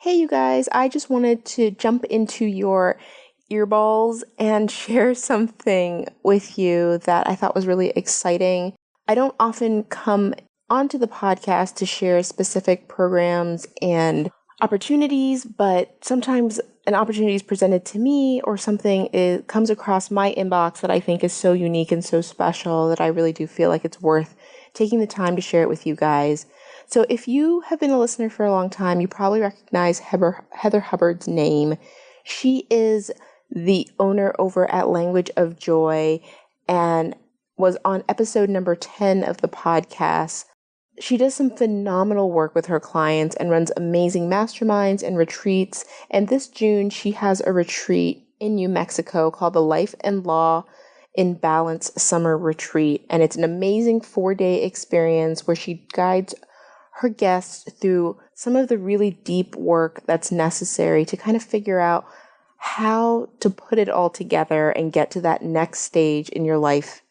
Hey, you guys, I just wanted to jump into your earballs and share something with you that I thought was really exciting. I don't often come onto the podcast to share specific programs and opportunities, but sometimes an opportunity is presented to me or something comes across my inbox that I think is so unique and so special that I really do feel like it's worth taking the time to share it with you guys. So if you have been a listener for a long time, you probably recognize Heather Hubbard's name. She is the owner over at Language of Joy and was on episode number 10 of the podcast. She does some phenomenal work with her clients and runs amazing masterminds and retreats. And this June, she has a retreat in New Mexico called the Life and Law in Balance Summer Retreat. And it's an amazing 4-day experience where she guides her guests through some of the really deep work that's necessary to kind of figure out how to put it all together and get to that next stage in your life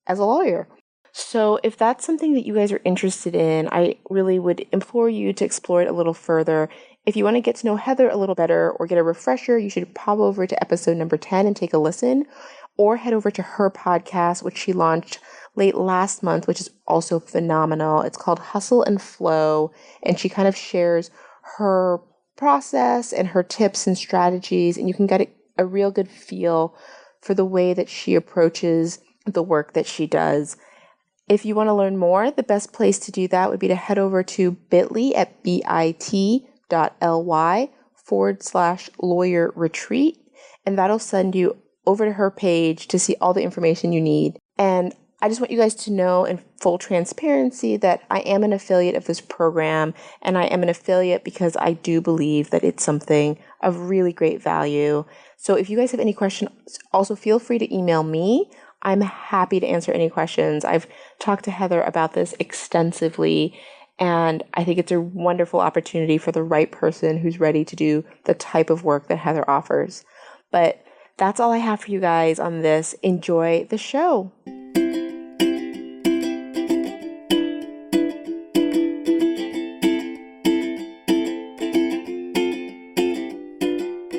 as a lawyer. So if that's something that you guys are interested in, I really would implore you to explore it a little further. If you want to get to know Heather a little better or get a refresher, you should pop over to episode number 10 and take a listen, or head over to her podcast, which she launched late last month, which is also phenomenal. It's called Hustle and Flow, and she kind of shares her process and her tips and strategies, and you can get a real good feel for the way that she approaches the work that she does. If you want to learn more, the best place to do that would be to head over to bit.ly at bit.ly/lawyer retreat, and that'll send you over to her page to see all the information you need. And I just want you guys to know in full transparency that I am an affiliate of this program, and I am an affiliate because I do believe that it's something of really great value. So if you guys have any questions, also feel free to email me. I'm happy to answer any questions. I've talked to Heather about this extensively, and I think it's a wonderful opportunity for the right person who's ready to do the type of work that Heather offers. But that's all I have for you guys on this. Enjoy the show.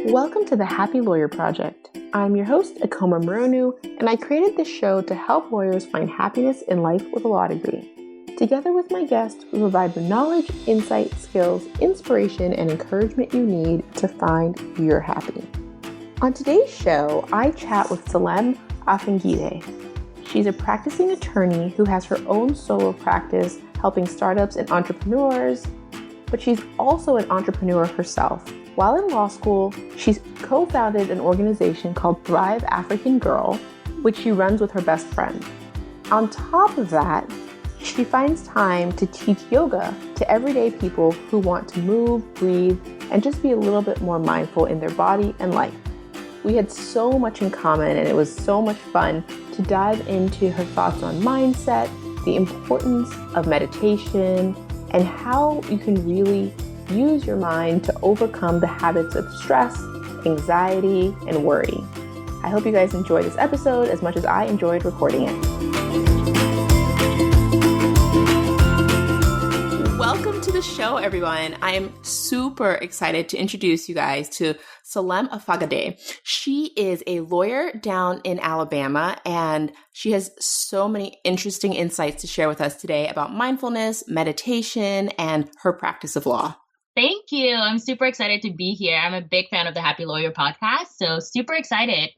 Welcome to the Happy Lawyer Project. I'm your host, Akoma Moronu, and I created this show to help lawyers find happiness in life with a law degree. Together with my guests, we provide the knowledge, insight, skills, inspiration, and encouragement you need to find your happy. On today's show, I chat with Salem Afangideh. She's a practicing attorney who has her own solo practice helping startups and entrepreneurs, but she's also an entrepreneur herself. While in law school, she's co-founded an organization called Thrive African Girl, which she runs with her best friend. On top of that, she finds time to teach yoga to everyday people who want to move, breathe, and just be a little bit more mindful in their body and life. We had so much in common, and it was so much fun to dive into her thoughts on mindset, the importance of meditation, and how you can really use your mind to overcome the habits of stress, anxiety, and worry. I hope you guys enjoyed this episode as much as I enjoyed recording it. Welcome to the show, everyone. I am super excited to introduce you guys to Salem Afangideh. She is a lawyer down in Alabama, and she has so many interesting insights to share with us today about mindfulness, meditation, and her practice of law. Thank you. I'm super excited to be here. I'm a big fan of the Happy Lawyer podcast, so super excited.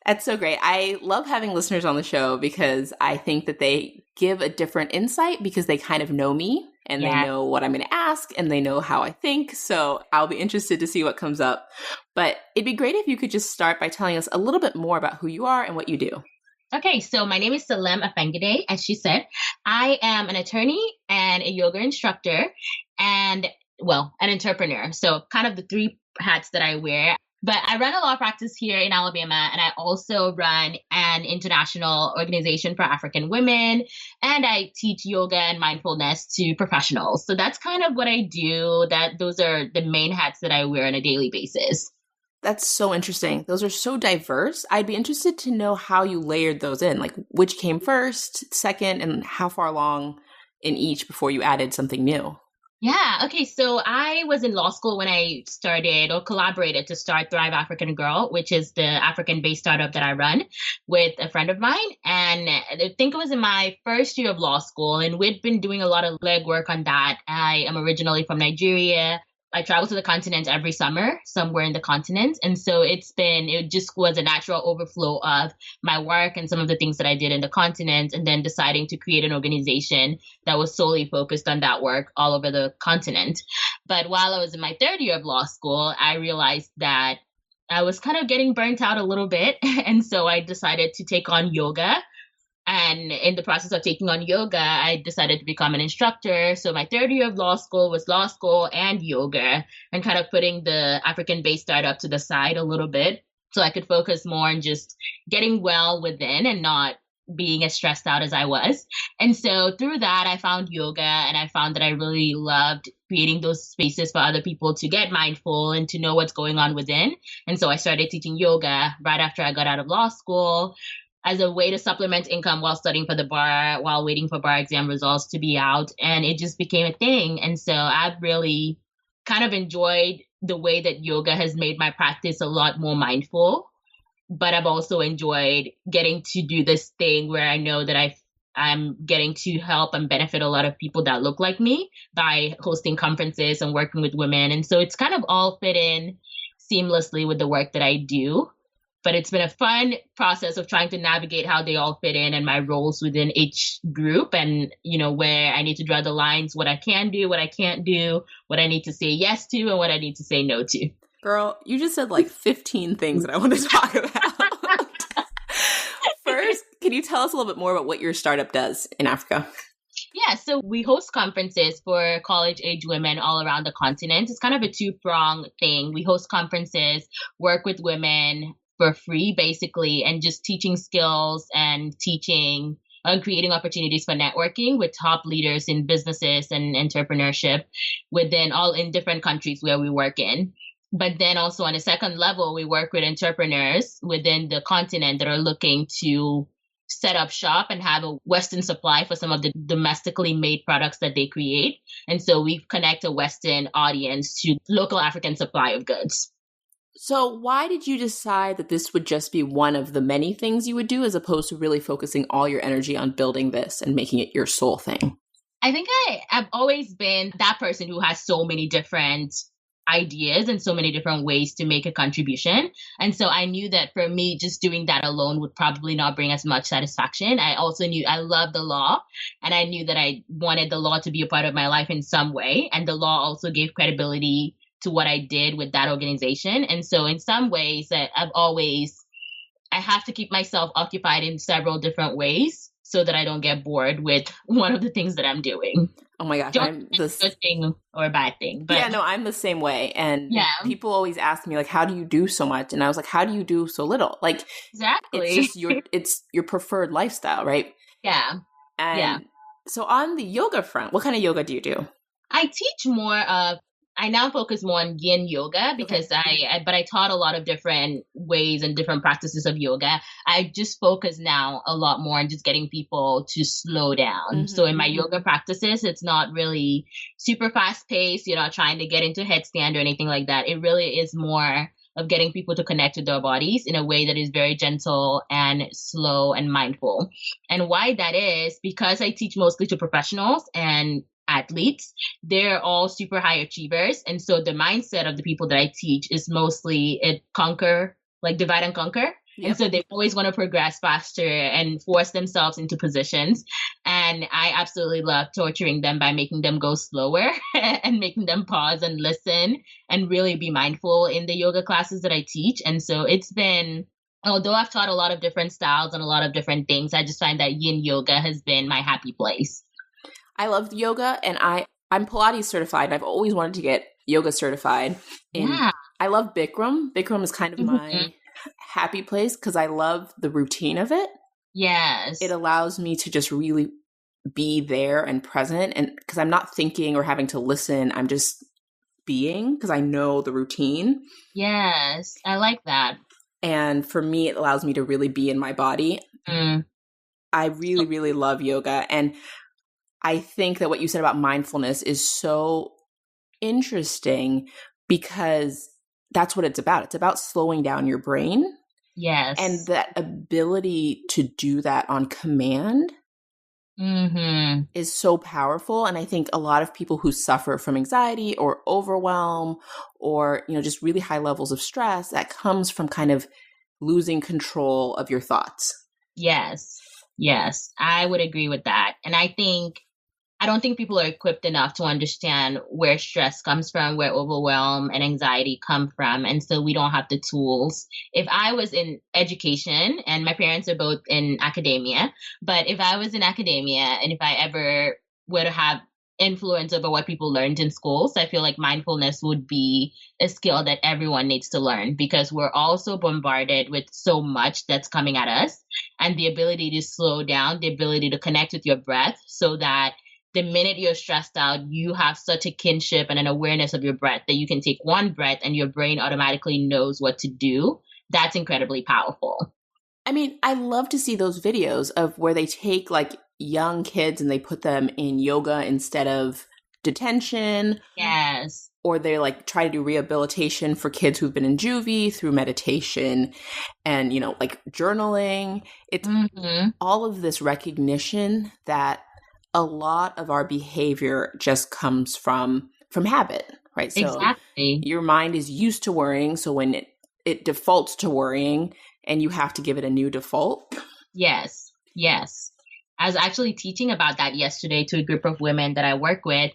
That's so great. I love having listeners on the show because I think that they give a different insight because they kind of know me and they know what I'm going to ask and they know how I think. So I'll be interested to see what comes up. But it'd be great if you could just start by telling us a little bit more about who you are and what you do. Okay, so my name is Salem Afangideh, as she said. I am an attorney and a yoga instructor and an entrepreneur. So kind of the three hats that I wear. But I run a law practice here in Alabama, and I also run an international organization for African women, and I teach yoga and mindfulness to professionals. So that's kind of what I do. Those are the main hats that I wear on a daily basis. That's so interesting. Those are so diverse. I'd be interested to know how you layered those in, like which came first, second, and how far along in each before you added something new. Yeah. Okay. So I was in law school when I started or collaborated to start Thrive African Girl, which is the African based startup that I run with a friend of mine. And I think it was in my first year of law school, and we'd been doing a lot of legwork on that. I am originally from Nigeria. I travel to the continent every summer, somewhere in the continent. And so it just was a natural overflow of my work and some of the things that I did in the continent, and then deciding to create an organization that was solely focused on that work all over the continent. But while I was in my third year of law school, I realized that I was kind of getting burnt out a little bit. And so I decided to take on yoga. And in the process of taking on yoga, I decided to become an instructor. So my third year of law school was law school and yoga, and kind of putting the African based startup to the side a little bit so I could focus more on just getting well within and not being as stressed out as I was. And so through that, I found yoga, and I found that I really loved creating those spaces for other people to get mindful and to know what's going on within. And so I started teaching yoga right after I got out of law school as a way to supplement income while studying for the bar, while waiting for bar exam results to be out. And it just became a thing. And so I've really kind of enjoyed the way that yoga has made my practice a lot more mindful. But I've also enjoyed getting to do this thing where I know that I'm getting to help and benefit a lot of people that look like me by hosting conferences and working with women. And so it's kind of all fit in seamlessly with the work that I do. But it's been a fun process of trying to navigate how they all fit in and my roles within each group, and, where I need to draw the lines, what I can do, what I can't do, what I need to say yes to, and what I need to say no to. Girl, you just said like 15 things that I want to talk about. First, can you tell us a little bit more about what your startup does in Africa? Yeah, so we host conferences for college-age women all around the continent. It's kind of a two-pronged thing. We host conferences, work with women for free, basically, and just teaching skills and teaching and creating opportunities for networking with top leaders in businesses and entrepreneurship in different countries where we work in. But then also on a second level, we work with entrepreneurs within the continent that are looking to set up shop and have a Western supply for some of the domestically made products that they create. And so we connect a Western audience to local African supply of goods. So why did you decide that this would just be one of the many things you would do, as opposed to really focusing all your energy on building this and making it your sole thing? I think I've always been that person who has so many different ideas and so many different ways to make a contribution. And so I knew that for me, just doing that alone would probably not bring as much satisfaction. I also knew I loved the law, and I knew that I wanted the law to be a part of my life in some way. And the law also gave credibility to what I did with that organization. And so in some ways that I have to keep myself occupied in several different ways so that I don't get bored with one of the things that I'm doing. Oh my gosh, I'm this good thing or a bad thing. But yeah, no, I'm the same way. And yeah, people always ask me, like, how do you do so much? And I was like, how do you do so little? Like, exactly. It's just your preferred lifestyle, right? Yeah. And yeah. So on the yoga front, what kind of yoga do you do? I teach more of I now focus more on yin yoga because but I taught a lot of different ways and different practices of yoga. I just focus now a lot more on just getting people to slow down. Mm-hmm. So in my yoga practices, it's not really super fast paced. You're not trying to get into headstand or anything like that. It really is more of getting people to connect with their bodies in a way that is very gentle and slow and mindful. And why that is because I teach mostly to professionals and athletes. They're all super high achievers. And so the mindset of the people that I teach is mostly divide and conquer. Yep. And so they always want to progress faster and force themselves into positions. And I absolutely love torturing them by making them go slower and making them pause and listen and really be mindful in the yoga classes that I teach. And so although I've taught a lot of different styles and a lot of different things, I just find that yin yoga has been my happy place. I love yoga, and I'm Pilates certified, and I've always wanted to get yoga certified. And yeah. I love Bikram. Bikram is kind of my happy place because I love the routine of it. Yes. It allows me to just really be there and present, and because I'm not thinking or having to listen, I'm just being because I know the routine. Yes, I like that. And for me, it allows me to really be in my body. I really, really love yoga, and I think that what you said about mindfulness is so interesting because that's what it's about. It's about slowing down your brain. Yes. And that ability to do that on command is so powerful. And I think a lot of people who suffer from anxiety or overwhelm or, just really high levels of stress, that comes from kind of losing control of your thoughts. Yes. Yes. I would agree with that. And I don't think people are equipped enough to understand where stress comes from, where overwhelm and anxiety come from. And so we don't have the tools. If I was in education, and my parents are both in academia, but if I was in academia and if I ever were to have influence over what people learned in schools, I feel like mindfulness would be a skill that everyone needs to learn because we're also bombarded with so much that's coming at us, and the ability to slow down, the ability to connect with your breath so that the minute you're stressed out, you have such a kinship and an awareness of your breath that you can take one breath and your brain automatically knows what to do. That's incredibly powerful. I mean, I love to see those videos of where they take like young kids and they put them in yoga instead of detention. Yes. Or they like try to do rehabilitation for kids who've been in juvie through meditation and, like journaling. It's all of this recognition that a lot of our behavior just comes from habit, right? So exactly. Your mind is used to worrying. So when it defaults to worrying and you have to give it a new default. Yes. Yes. I was actually teaching about that yesterday to a group of women that I work with.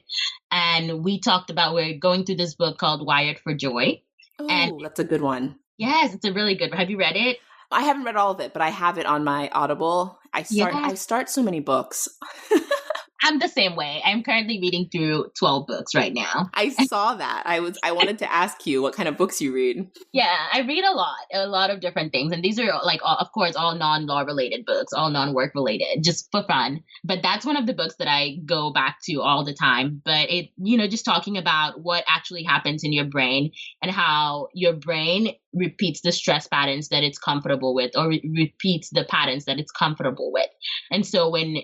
And we talked about, we're going through this book called Wired for Joy. Oh, that's a good one. Yes, it's a really good one. Have you read it? I haven't read all of it, but I have it on my Audible. I start so many books. I'm the same way. I'm currently reading through 12 books right now. I saw that. I wanted to ask you what kind of books you read. Yeah, I read a lot of different things. And these are like, of course, all non-law related books, all non-work related, just for fun. But that's one of the books that I go back to all the time. But just talking about what actually happens in your brain and how your brain repeats the stress patterns that it's comfortable with, or repeats the patterns that it's comfortable with. And so when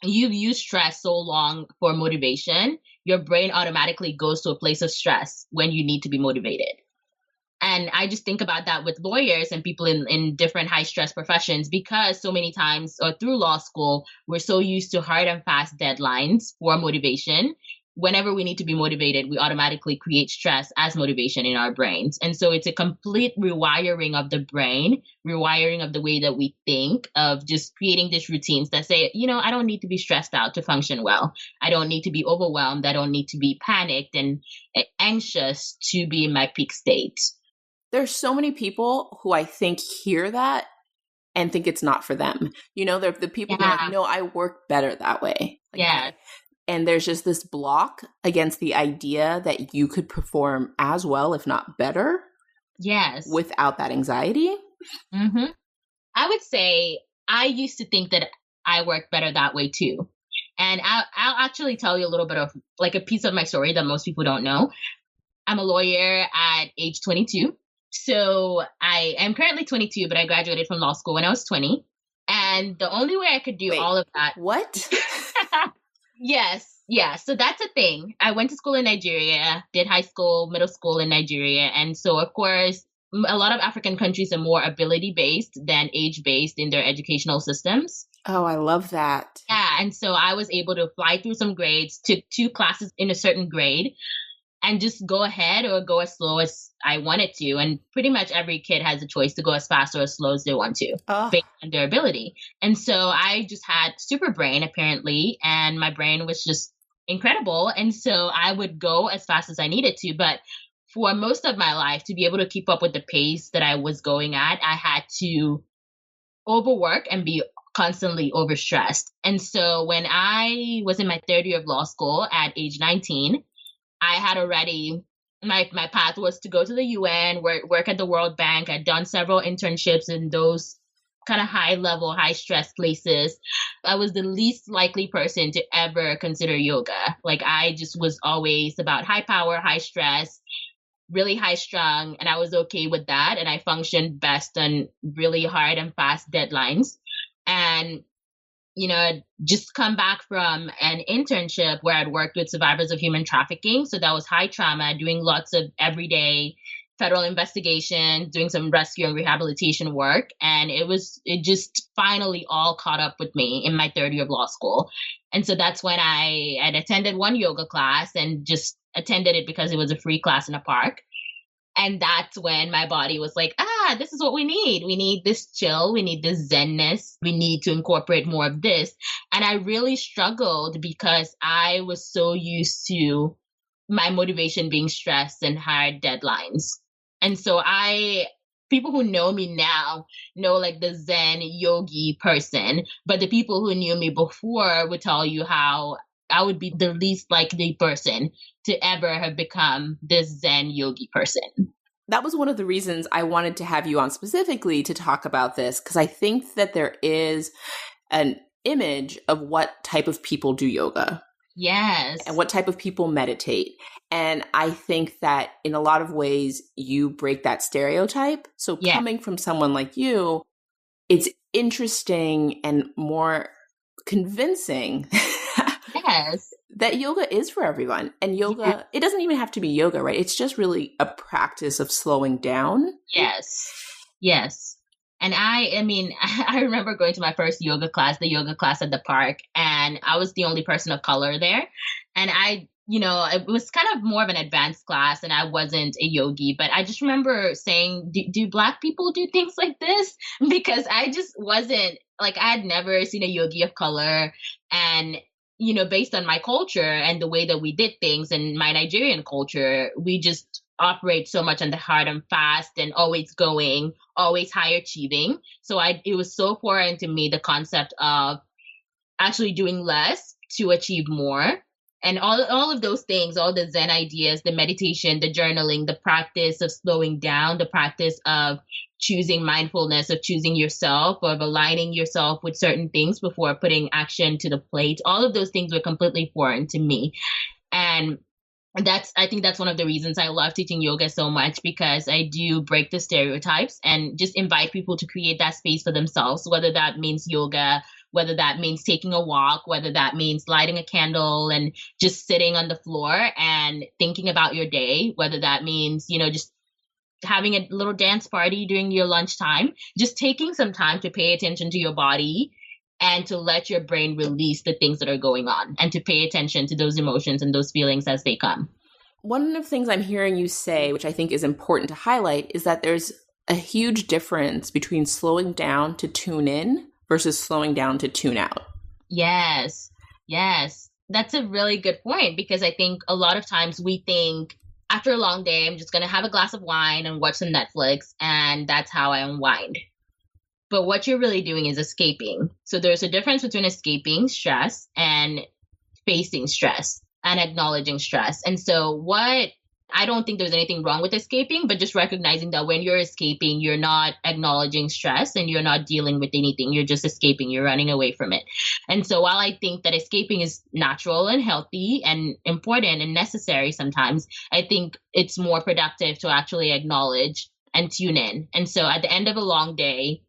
you've used stress so long for motivation, your brain automatically goes to a place of stress when you need to be motivated. And I just think about that with lawyers and people in different high stress professions, because so many times or through law school, we're so used to hard and fast deadlines for motivation. Whenever we need to be motivated, we automatically create stress as motivation in our brains. And so it's a complete rewiring of the brain, rewiring of the way that we think, of just creating these routines that say, I don't need to be stressed out to function well. I don't need to be overwhelmed. I don't need to be panicked and anxious to be in my peak state. There's so many people who I think hear that and think it's not for them. They're the people who are like, no, I work better that way. And there's just this block against the idea that you could perform as well, if not better. Yes. Without that anxiety. Mm-hmm. I would say I used to think that I work better that way too. And I'll actually tell you a little bit of like a piece of my story that most people don't know. I'm a lawyer at age 22. So I am currently 22, but I graduated from law school when I was 20. And the only way I could do all of that. What? Yes. Yeah. So that's a thing. I went to school in Nigeria, did high school, middle school in Nigeria. And so, of course, a lot of African countries are more ability-based than age-based in their educational systems. Oh, I love that. Yeah. And so I was able to fly through some grades, took 2 classes in a certain grade, and just go ahead or go as slow as I wanted to. And pretty much every kid has a choice to go as fast or as slow as they want to, based on their ability. And so I just had super brain, apparently, and my brain was just incredible. And so I would go as fast as I needed to. But for most of my life, to be able to keep up with the pace that I was going at, I had to overwork and be constantly overstressed. And so when I was in my third year of law school at age 19, I had already, my path was to go to the UN, work at the World Bank. I'd done several internships in those kind of high level, high stress places. I was the least likely person to ever consider yoga. Like I just was always about high power, high stress, really high strung, and I was okay with that. And I functioned best on really hard and fast deadlines. And I'd just come back from an internship where I'd worked with survivors of human trafficking. So that was high trauma, doing lots of everyday federal investigation, doing some rescue and rehabilitation work. And it just finally all caught up with me in my third year of law school. And so that's when I had attended one yoga class and just attended it because it was a free class in a park. And that's when my body was like, this is what we need. We need this chill. We need this zenness. We need to incorporate more of this. And I really struggled because I was so used to my motivation being stress and hard deadlines. And so people who know me now know like the Zen yogi person, but the people who knew me before would tell you how I would be the least likely person to ever have become this Zen yogi person. That was one of the reasons I wanted to have you on specifically to talk about this, because I think that there is an image of what type of people do yoga. Yes. And what type of people meditate. And I think that in a lot of ways, you break that stereotype. So coming from someone like you, it's interesting and more convincing yes, that yoga is for everyone. And yoga, it doesn't even have to be yoga, right? It's just really a practice of slowing down. Yes. And I remember going to my first yoga class, the yoga class at the park, and I was the only person of color there. And it was kind of more of an advanced class and I wasn't a yogi, but I just remember saying, do Black people do things like this? Because I just wasn't, like, I had never seen a yogi of color. And, based on my culture and the way that we did things and my Nigerian culture, we just operate so much on the hard and fast and always going, always high achieving. So it was so foreign to me, the concept of actually doing less to achieve more. And all of those things, all the Zen ideas, the meditation, the journaling, the practice of slowing down, the practice of choosing mindfulness, of choosing yourself, of aligning yourself with certain things before putting action to the plate. All of those things were completely foreign to me. And I think that's one of the reasons I love teaching yoga so much, because I do break the stereotypes and just invite people to create that space for themselves, whether that means yoga, whether that means taking a walk, whether that means lighting a candle and just sitting on the floor and thinking about your day, whether that means, just having a little dance party during your lunchtime, just taking some time to pay attention to your body and to let your brain release the things that are going on and to pay attention to those emotions and those feelings as they come. One of the things I'm hearing you say, which I think is important to highlight, is that there's a huge difference between slowing down to tune in versus slowing down to tune out. Yes. That's a really good point, because I think a lot of times we think after a long day, I'm just going to have a glass of wine and watch some Netflix, and that's how I unwind. But what you're really doing is escaping. So there's a difference between escaping stress and facing stress and acknowledging stress. And so I don't think there's anything wrong with escaping, but just recognizing that when you're escaping, you're not acknowledging stress and you're not dealing with anything. You're just escaping. You're running away from it. And so while I think that escaping is natural and healthy and important and necessary sometimes, I think it's more productive to actually acknowledge and tune in. And so at the end of a long day,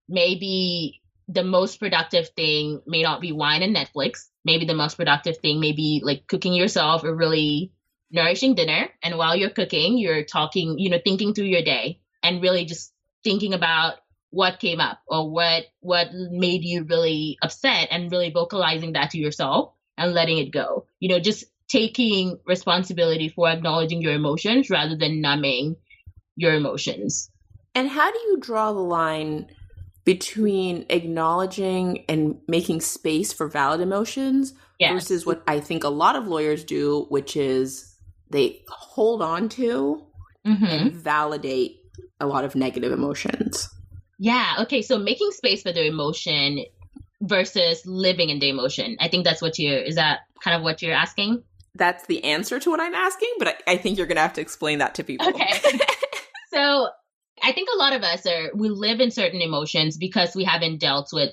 maybe the most productive thing may not be wine and Netflix. Maybe the most productive thing may be like cooking yourself a really nourishing dinner. And while you're cooking, you're talking, thinking through your day and really just thinking about what came up or what made you really upset and really vocalizing that to yourself and letting it go. Just taking responsibility for acknowledging your emotions rather than numbing your emotions. And how do you draw the line between acknowledging and making space for valid emotions versus what I think a lot of lawyers do, which is they hold on to and validate a lot of negative emotions? Yeah. Okay. So making space for the emotion versus living in the emotion. I think is that kind of what you're asking? That's the answer to what I'm asking, but I think you're going to have to explain that to people. Okay. So I think a lot of us we live in certain emotions because we haven't dealt with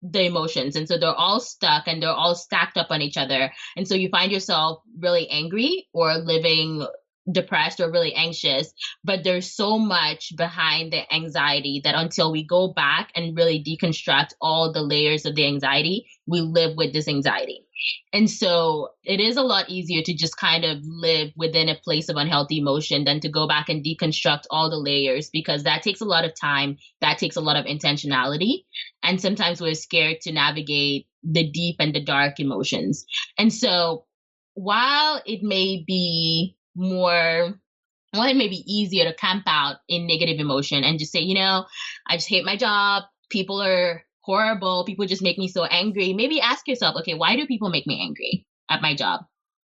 the emotions. And so they're all stuck and they're all stacked up on each other. And so you find yourself really angry or living depressed or really anxious, but there's so much behind the anxiety that until we go back and really deconstruct all the layers of the anxiety, we live with this anxiety. And so it is a lot easier to just kind of live within a place of unhealthy emotion than to go back and deconstruct all the layers, because that takes a lot of time. That takes a lot of intentionality. And sometimes we're scared to navigate the deep and the dark emotions. And so while it may be it may be easier to camp out in negative emotion and just say, I just hate my job. People are horrible. People just make me so angry. Maybe ask yourself, okay, why do people make me angry at my job?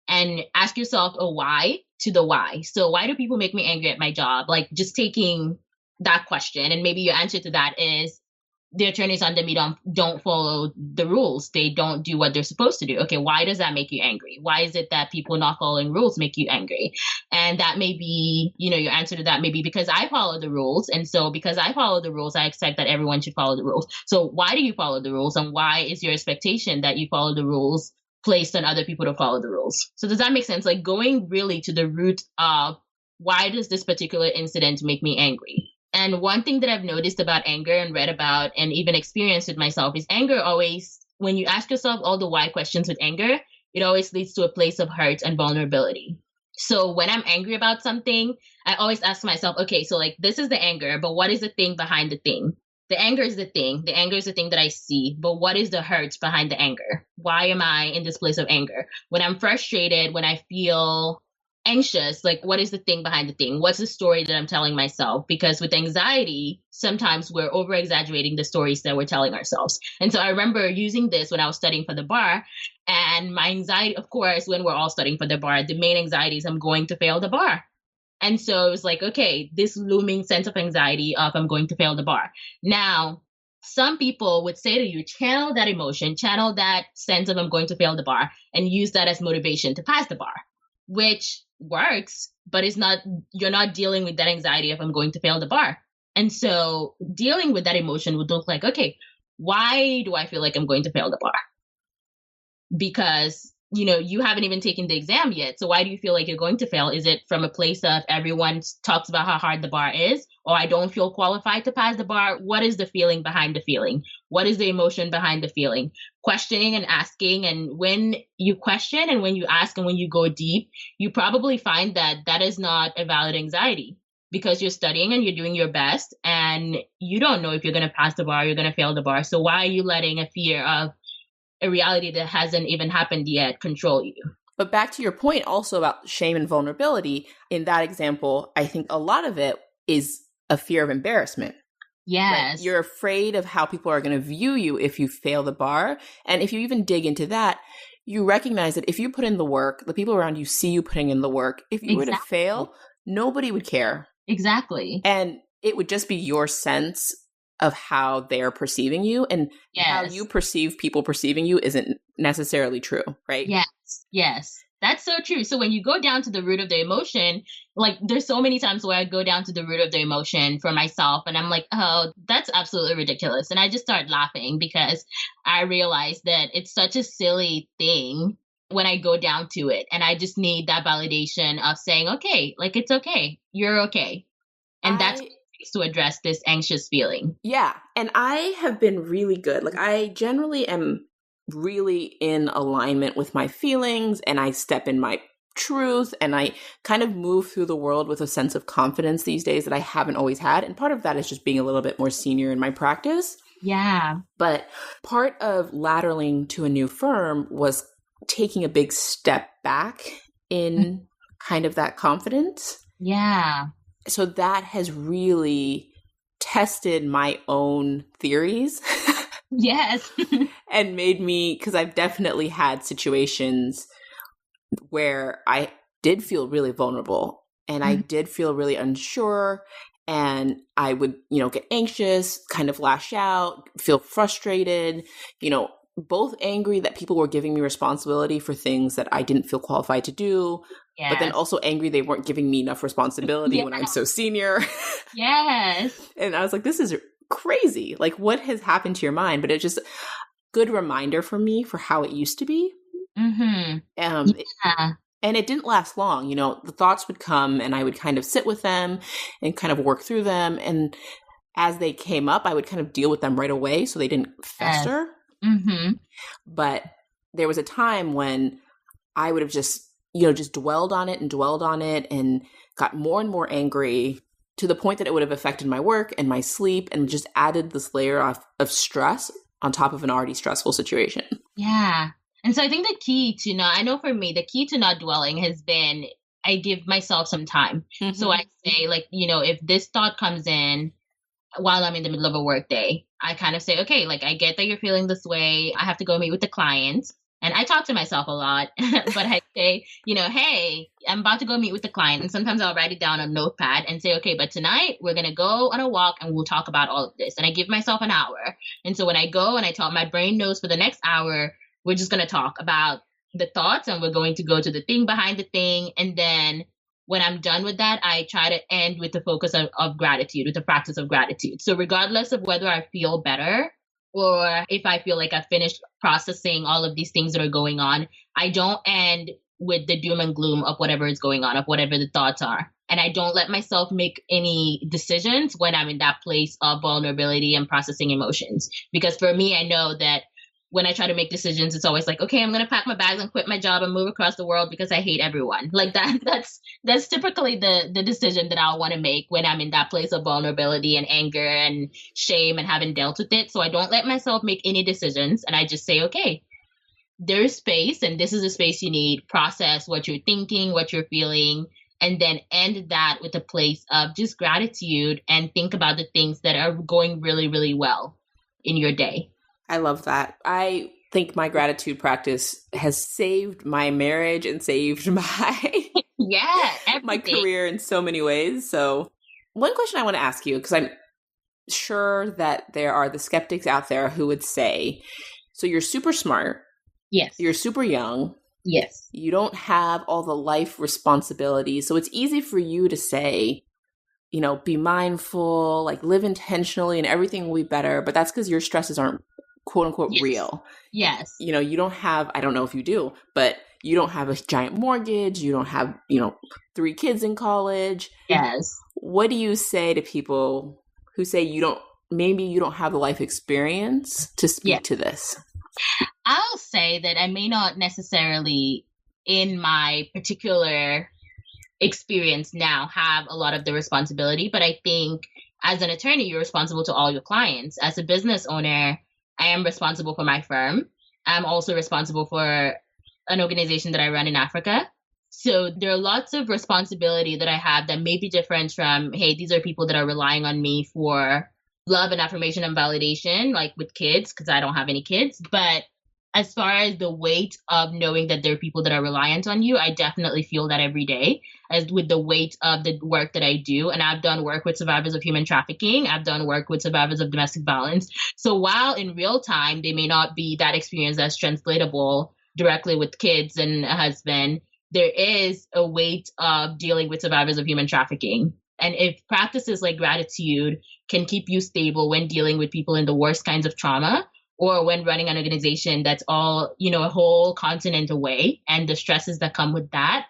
And ask yourself a why to the why. So why do people make me angry at my job? Like just taking that question, and maybe your answer to that is the attorneys under me don't follow the rules. They don't do what they're supposed to do. Okay, why does that make you angry? Why is it that people not following rules make you angry? And that may be, your answer to that may be because I follow the rules. And so because I follow the rules, I expect that everyone should follow the rules. So why do you follow the rules? And why is your expectation that you follow the rules placed on other people to follow the rules? So does that make sense? Like going really to the root of why does this particular incident make me angry? And one thing that I've noticed about anger and read about and even experienced with myself is anger always, when you ask yourself all the why questions with anger, it always leads to a place of hurt and vulnerability. So when I'm angry about something, I always ask myself, okay, so like this is the anger, but what is the thing behind the thing? The anger is the thing. The anger is the thing that I see, but what is the hurt behind the anger? Why am I in this place of anger? When I'm frustrated, when I feel anxious, like what is the thing behind the thing? What's the story that I'm telling myself? Because with anxiety, sometimes we're over exaggerating the stories that we're telling ourselves. And so I remember using this when I was studying for the bar, and my anxiety, of course, when we're all studying for the bar, the main anxiety is I'm going to fail the bar. And so it was like, okay, this looming sense of anxiety of I'm going to fail the bar. Now, some people would say to you, channel that emotion, channel that sense of I'm going to fail the bar, and use that as motivation to pass the bar, which works, but you're not dealing with that anxiety of I'm going to fail the bar. And so dealing with that emotion would look like, okay, why do I feel like I'm going to fail the bar? Because, you haven't even taken the exam yet. So why do you feel like you're going to fail? Is it from a place of everyone talks about how hard the bar is, or I don't feel qualified to pass the bar? What is the feeling behind the feeling? What is the emotion behind the feeling? Questioning and asking. And when you question and when you ask and when you go deep, you probably find that that is not a valid anxiety, because you're studying and you're doing your best and you don't know if you're going to pass the bar or you're going to fail the bar. So why are you letting a fear of a reality that hasn't even happened yet control you? But back to your point also about shame and vulnerability, in that example, I think a lot of it is a fear of embarrassment. Yes. Right? You're afraid of how people are going to view you if you fail the bar. And if you even dig into that, you recognize that if you put in the work, the people around you see you putting in the work. If you were to fail, nobody would care. Exactly. And it would just be your sense of how they're perceiving you, and how you perceive people perceiving you isn't necessarily true, right? Yes. That's so true. So when you go down to the root of the emotion, like there's so many times where I go down to the root of the emotion for myself and I'm like, oh, that's absolutely ridiculous. And I just start laughing because I realize that it's such a silly thing when I go down to it. And I just need that validation of saying, okay, like it's okay. You're okay. And that's to address this anxious feeling. Yeah. And I have been really good. Like I generally am really in alignment with my feelings, and I step in my truth, and I kind of move through the world with a sense of confidence these days that I haven't always had. And part of that is just being a little bit more senior in my practice. Yeah. But part of lateraling to a new firm was taking a big step back in kind of that confidence. Yeah. So that has really tested my own theories. Yes. And made me, because I've definitely had situations where I did feel really vulnerable and I did feel really unsure, and I would, get anxious, kind of lash out, feel frustrated, both angry that people were giving me responsibility for things that I didn't feel qualified to do, but then also angry they weren't giving me enough responsibility when I'm so senior. Yes. And I was like, this is crazy. Like, what has happened to your mind? But it's just a good reminder for me for how it used to be. Mm-hmm. And it didn't last long. The thoughts would come and I would kind of sit with them and kind of work through them. And as they came up, I would kind of deal with them right away so they didn't fester. Mm-hmm. But there was a time when I would have just dwelled on it and got more and more angry to the point that it would have affected my work and my sleep and just added this layer of stress on top of an already stressful situation. Yeah. And so I think I know for me, the key to not dwelling has been, I give myself some time. Mm-hmm. So I say, if this thought comes in while I'm in the middle of a work day, I kind of say, okay, I get that you're feeling this way. I have to go meet with the client. And I talk to myself a lot, but I say, hey, I'm about to go meet with the client. And sometimes I'll write it down on a notepad and say, okay, but tonight we're going to go on a walk and we'll talk about all of this. And I give myself an hour. And so when I go and I talk, my brain knows for the next hour, we're just going to talk about the thoughts and we're going to go to the thing behind the thing. And then when I'm done with that, I try to end with the focus of gratitude, with the practice of gratitude. So regardless of whether I feel better or if I feel like I've finished processing all of these things that are going on, I don't end with the doom and gloom of whatever is going on, of whatever the thoughts are. And I don't let myself make any decisions when I'm in that place of vulnerability and processing emotions. Because for me, I know that when I try to make decisions, it's always like, okay, I'm going to pack my bags and quit my job and move across the world because I hate everyone. That's typically the decision that I'll want to make when I'm in that place of vulnerability and anger and shame and having dealt with it. So I don't let myself make any decisions. And I just say, okay, there's space and this is the space you need. Process what you're thinking, what you're feeling, and then end that with a place of just gratitude and think about the things that are going really, really well in your day. I love that. I think my gratitude practice has saved my marriage and saved my my career in so many ways. So one question I want to ask you, because I'm sure that there are the skeptics out there who would say, so you're super smart. Yes. You're super young. Yes. You don't have all the life responsibilities. So it's easy for you to say, be mindful, live intentionally and everything will be better. But that's because your stresses aren't quote unquote real. Yes. You don't have, I don't know if you do, but you don't have a giant mortgage. You don't have, 3 kids in college. Yes. What do you say to people who say maybe you don't have the life experience to speak to this? I'll say that I may not necessarily in my particular experience now have a lot of the responsibility, but I think as an attorney, you're responsible to all your clients. As a business owner, I am responsible for my firm. I'm also responsible for an organization that I run in Africa. So there are lots of responsibility that I have that may be different from, hey, these are people that are relying on me for love and affirmation and validation, like with kids, because I don't have any kids. But as far as the weight of knowing that there are people that are reliant on you, I definitely feel that every day, as with the weight of the work that I do. And I've done work with survivors of human trafficking. I've done work with survivors of domestic violence. So while in real time, they may not be that experience that's translatable directly with kids and a husband, there is a weight of dealing with survivors of human trafficking. And if practices like gratitude can keep you stable when dealing with people in the worst kinds of trauma, or when running an organization that's all, a whole continent away and the stresses that come with that,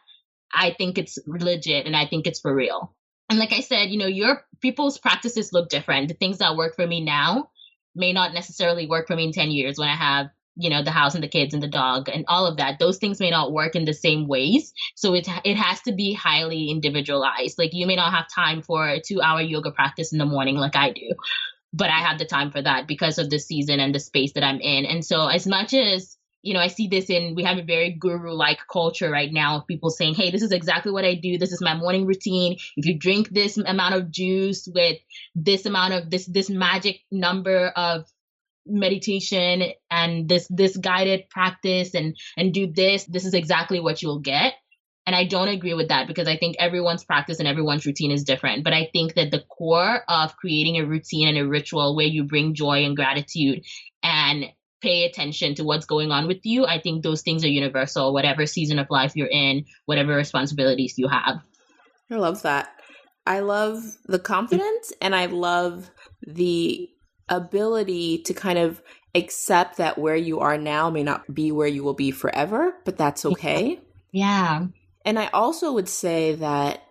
I think it's legit and I think it's for real. And like I said, your people's practices look different. The things that work for me now may not necessarily work for me in 10 years when I have, the house and the kids and the dog and all of that. Those things may not work in the same ways. So it has to be highly individualized. Like you may not have time for a 2-hour yoga practice in the morning like I do, but I have the time for that because of the season and the space that I'm in. And so as much as, I see this we have a very guru-like culture right now of people saying, hey, this is exactly what I do. This is my morning routine. If you drink this amount of juice with this amount of this magic number of meditation and this guided practice and do this is exactly what you'll get. And I don't agree with that because I think everyone's practice and everyone's routine is different. But I think that the core of creating a routine and a ritual where you bring joy and gratitude and pay attention to what's going on with you, I think those things are universal, whatever season of life you're in, whatever responsibilities you have. I love that. I love the confidence and I love the ability to kind of accept that where you are now may not be where you will be forever, but that's okay. Yeah. And I also would say that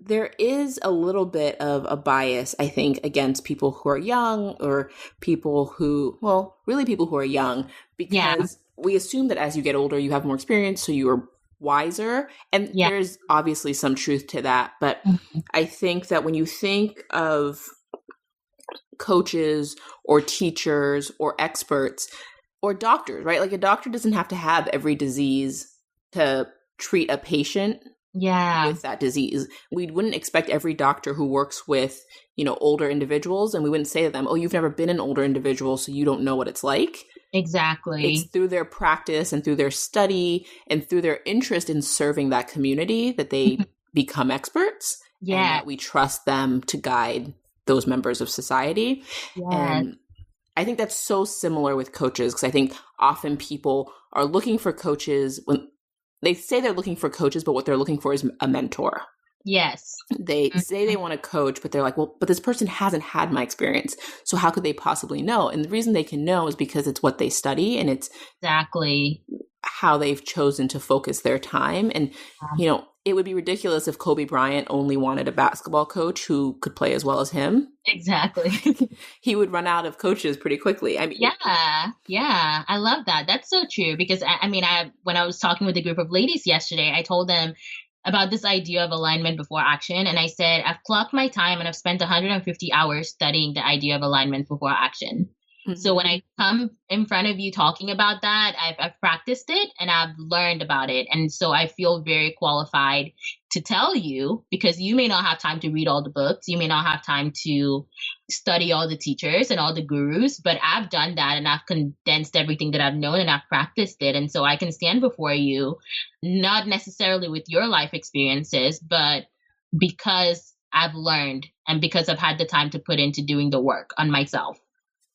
there is a little bit of a bias, I think, against people who are young or people who, well, really people who are young, because we assume that as you get older, you have more experience, so you are wiser. And there's obviously some truth to that. But I think that when you think of coaches or teachers or experts or doctors, right? Like a doctor doesn't have to have every disease to treat a patient with that disease. We wouldn't expect every doctor who works with, older individuals, and we wouldn't say to them, oh, you've never been an older individual, so you don't know what it's like. Exactly. It's through their practice and through their study and through their interest in serving that community that they become experts, and that we trust them to guide those members of society. And I think that's so similar with coaches, because I think often people are looking for coaches when they say they're looking for coaches, but what they're looking for is a mentor. Yes. They say they want to coach, but they're like, well, but this person hasn't had my experience, so how could they possibly know? And the reason they can know is because it's what they study, and it's exactly how they've chosen to focus their time. And, it would be ridiculous if Kobe Bryant only wanted a basketball coach who could play as well as him. Exactly. He would run out of coaches pretty quickly. I mean, yeah. I love that. That's so true. Because when I was talking with a group of ladies yesterday, I told them about this idea of alignment before action. And I said, I've clocked my time and I've spent 150 hours studying the idea of alignment before action. Mm-hmm. So when I come in front of you talking about that, I've practiced it and I've learned about it. And so I feel very qualified to tell you, because you may not have time to read all the books. You may not have time to study all the teachers and all the gurus, but I've done that and I've condensed everything that I've known and I've practiced it. And so I can stand before you, not necessarily with your life experiences, but because I've learned and because I've had the time to put into doing the work on myself.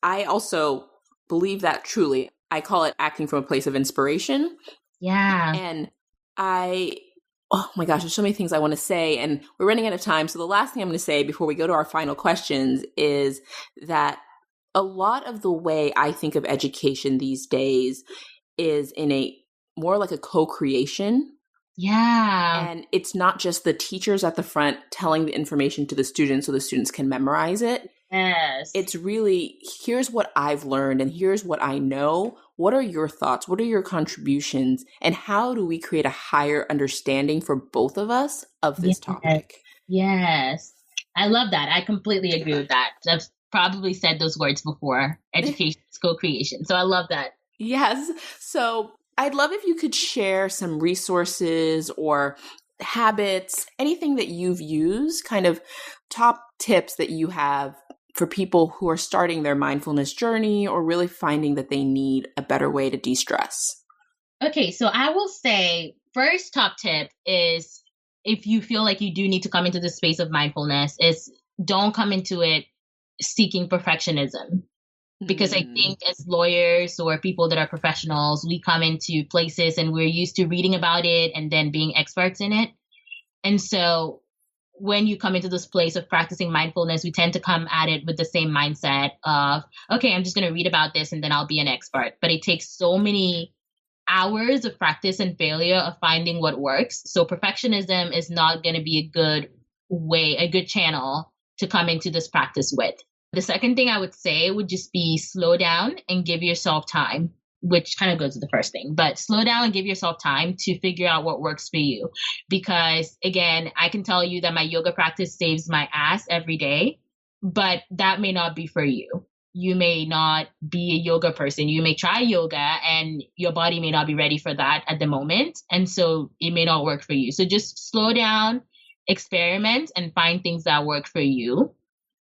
I also believe that truly. I call it acting from a place of inspiration. Yeah. And oh my gosh, there's so many things I want to say, and we're running out of time. So the last thing I'm going to say before we go to our final questions is that a lot of the way I think of education these days is in a more like a co-creation. Yeah. And it's not just the teachers at the front telling the information to the students so the students can memorize it. Yes. It's really, here's what I've learned and here's what I know. What are your thoughts? What are your contributions? And how do we create a higher understanding for both of us of this topic? Yes. I love that. I completely agree with that. I've probably said those words before. Education is co-creation. So I love that. Yes. So I'd love if you could share some resources or habits, anything that you've used, kind of top tips that you have for people who are starting their mindfulness journey or really finding that they need a better way to de-stress. Okay, so I will say first top tip is, if you feel like you do need to come into the space of mindfulness, is don't come into it seeking perfectionism. Because I think as lawyers or people that are professionals, we come into places and we're used to reading about it and then being experts in it. And so when you come into this place of practicing mindfulness, we tend to come at it with the same mindset of, okay, I'm just going to read about this and then I'll be an expert. But it takes so many hours of practice and failure of finding what works. So perfectionism is not going to be a good channel to come into this practice with. The second thing I would say would just be slow down and give yourself time, which kind of goes with the first thing, but slow down and give yourself time to figure out what works for you. Because again, I can tell you that my yoga practice saves my ass every day, but that may not be for you. You may not be a yoga person. You may try yoga and your body may not be ready for that at the moment. And so it may not work for you. So just slow down, experiment, and find things that work for you.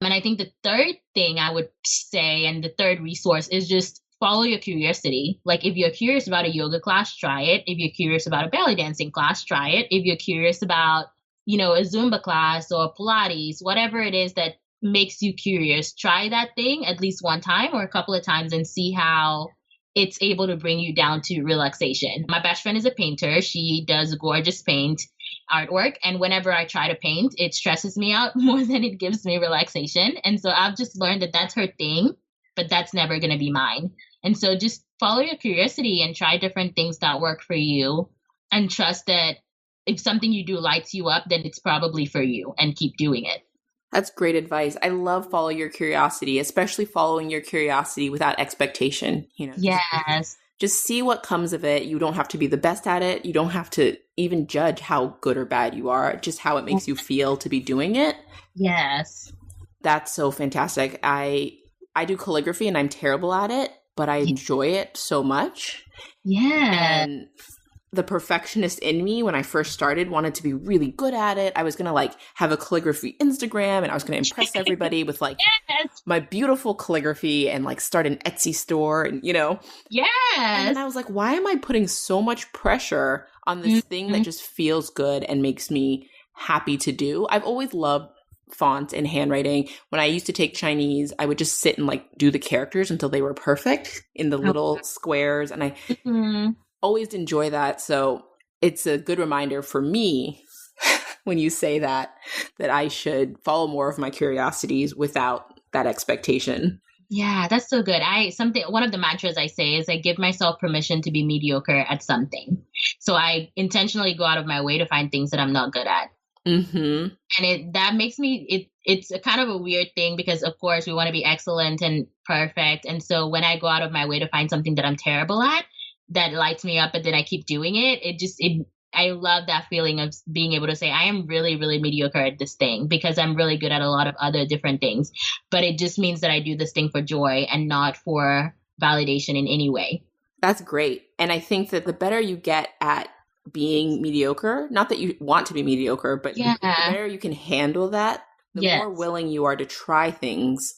And I think the third thing I would say, and the third resource, is just follow your curiosity. Like if you're curious about a yoga class, try it. If you're curious about a belly dancing class, try it. If you're curious about, a Zumba class or Pilates, whatever it is that makes you curious, try that thing at least one time or a couple of times and see how it's able to bring you down to relaxation. My best friend is a painter. She does gorgeous paint artwork. And whenever I try to paint, it stresses me out more than it gives me relaxation. And so I've just learned that that's her thing, but that's never going to be mine. And so just follow your curiosity and try different things that work for you and trust that if something you do lights you up, then it's probably for you, and keep doing it. That's great advice. I love follow your curiosity, especially following your curiosity without expectation. Yes. Just see what comes of it. You don't have to be the best at it. You don't have to even judge how good or bad you are, just how it makes you feel to be doing it. Yes. That's so fantastic. I do calligraphy and I'm terrible at it, but I enjoy it so much. Yeah. And the perfectionist in me, when I first started, wanted to be really good at it. I was going to have a calligraphy Instagram, and I was going to impress everybody with my beautiful calligraphy and start an Etsy store and, Yes. And then I was like, why am I putting so much pressure on this thing that just feels good and makes me happy to do? I've always loved font and handwriting. When I used to take Chinese, I would just sit and do the characters until they were perfect in the little squares. And I always enjoy that. So it's a good reminder for me when you say that I should follow more of my curiosities without that expectation. Yeah, that's so good. One of the mantras I say is I give myself permission to be mediocre at something. So I intentionally go out of my way to find things that I'm not good at. Mm-hmm. And that makes me, it's a kind of a weird thing because of course we want to be excellent and perfect. And so when I go out of my way to find something that I'm terrible at, that lights me up, and then I keep doing it, I love that feeling of being able to say, I am really, really mediocre at this thing because I'm really good at a lot of other different things. But it just means that I do this thing for joy and not for validation in any way. That's great. And I think that the better you get at being mediocre, not that you want to be mediocre, but the better you can handle that, the more willing you are to try things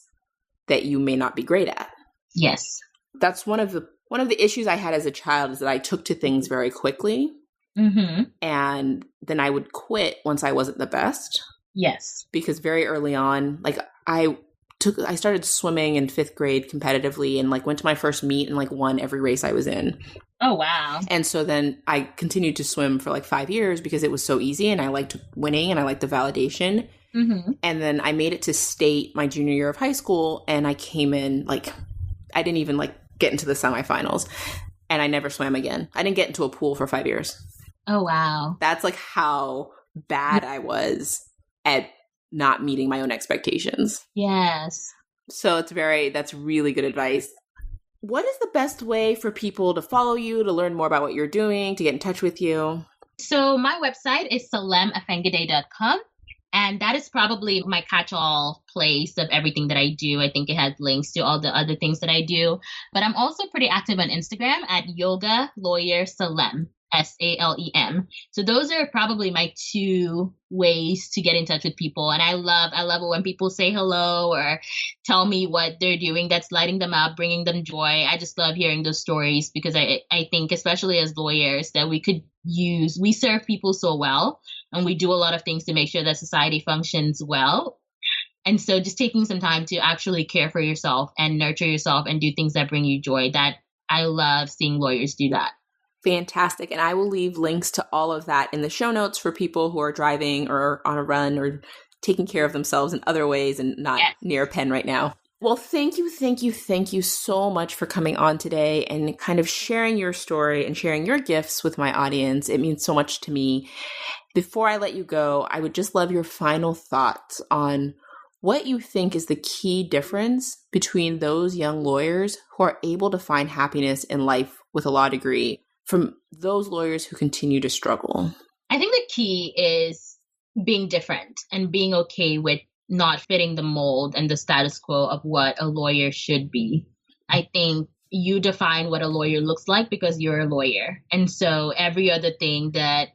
that you may not be great at. Yes. That's one of the issues I had as a child, is that I took to things very quickly. Mm-hmm. And then I would quit once I wasn't the best. Yes. Because very early on, I started swimming in 5th grade competitively and went to my first meet and won every race I was in. Oh, wow. And so then I continued to swim for 5 years because it was so easy and I liked winning and I liked the validation. Mm-hmm. And then I made it to state my junior year of high school, and I came in I didn't even get into the semifinals, and I never swam again. I didn't get into a pool for 5 years. Oh, wow. That's how bad I was at not meeting my own expectations. Yes. So that's really good advice. What is the best way for people to follow you, to learn more about what you're doing, to get in touch with you? So my website is Afangideh.com. And that is probably my catch-all place of everything that I do. I think it has links to all the other things that I do. But I'm also pretty active on Instagram at Yoga Lawyer Salem, Salem. So those are probably my 2 ways to get in touch with people. And I love it when people say hello or tell me what they're doing that's lighting them up, bringing them joy. I just love hearing those stories because I think, especially as lawyers, that we serve people so well, and we do a lot of things to make sure that society functions well. And so just taking some time to actually care for yourself and nurture yourself and do things that bring you joy, that I love seeing lawyers do that. Fantastic. And I will leave links to all of that in the show notes for people who are driving or on a run or taking care of themselves in other ways and not near a pen right now. Well, thank you so much for coming on today and kind of sharing your story and sharing your gifts with my audience. It means so much to me. Before I let you go, I would just love your final thoughts on what you think is the key difference between those young lawyers who are able to find happiness in life with a law degree from those lawyers who continue to struggle. I think the key is being different and being okay with not fitting the mold and the status quo of what a lawyer should be. I think you define what a lawyer looks like because you're a lawyer. And so every other thing that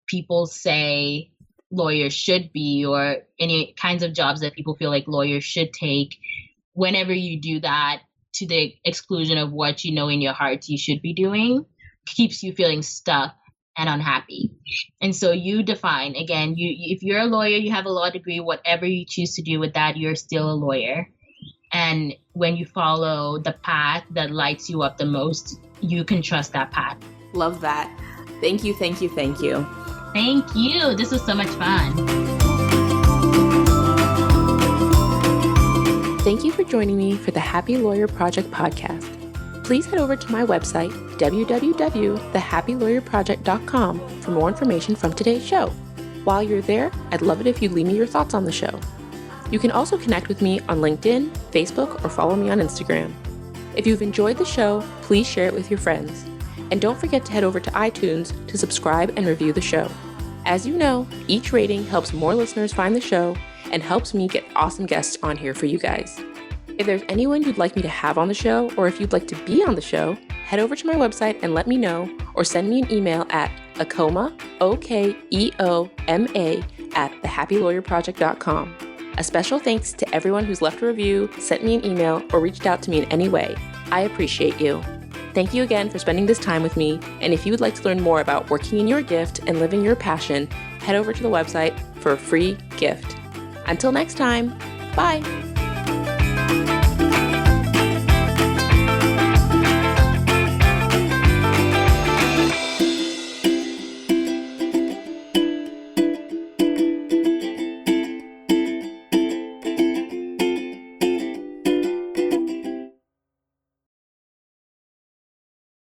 people say lawyers should be, or any kinds of jobs that people feel like lawyers should take, whenever you do that to the exclusion of what you know in your heart you should be doing, keeps you feeling stuck and unhappy. And so you define, again, if you're a lawyer, you have a law degree, whatever you choose to do with that, you're still a lawyer. And when you follow the path that lights you up the most, you can trust that path. Love that. Thank you. Thank you. This was so much fun. Thank you for joining me for the Happy Lawyer Project podcast. please head over to my website, www.thehappylawyerproject.com, for more information from today's show. While you're there, I'd love it if you'd leave me your thoughts on the show. You can also connect with me on LinkedIn, Facebook, or follow me on Instagram. If you've enjoyed the show, please share it with your friends. And don't forget to head over to iTunes to subscribe and review the show. As you know, each rating helps more listeners find the show and helps me get awesome guests on here for you guys. If there's anyone you'd like me to have on the show, or if you'd like to be on the show, head over to my website and let me know, or send me an email at Okoma, OKEOMA, @thehappylawyerproject.com. A special thanks to everyone who's left a review, sent me an email, or reached out to me in any way. I appreciate you. Thank you again for spending this time with me, and if you would like to learn more about working in your gift and living your passion, head over to the website for a free gift. Until next time, bye!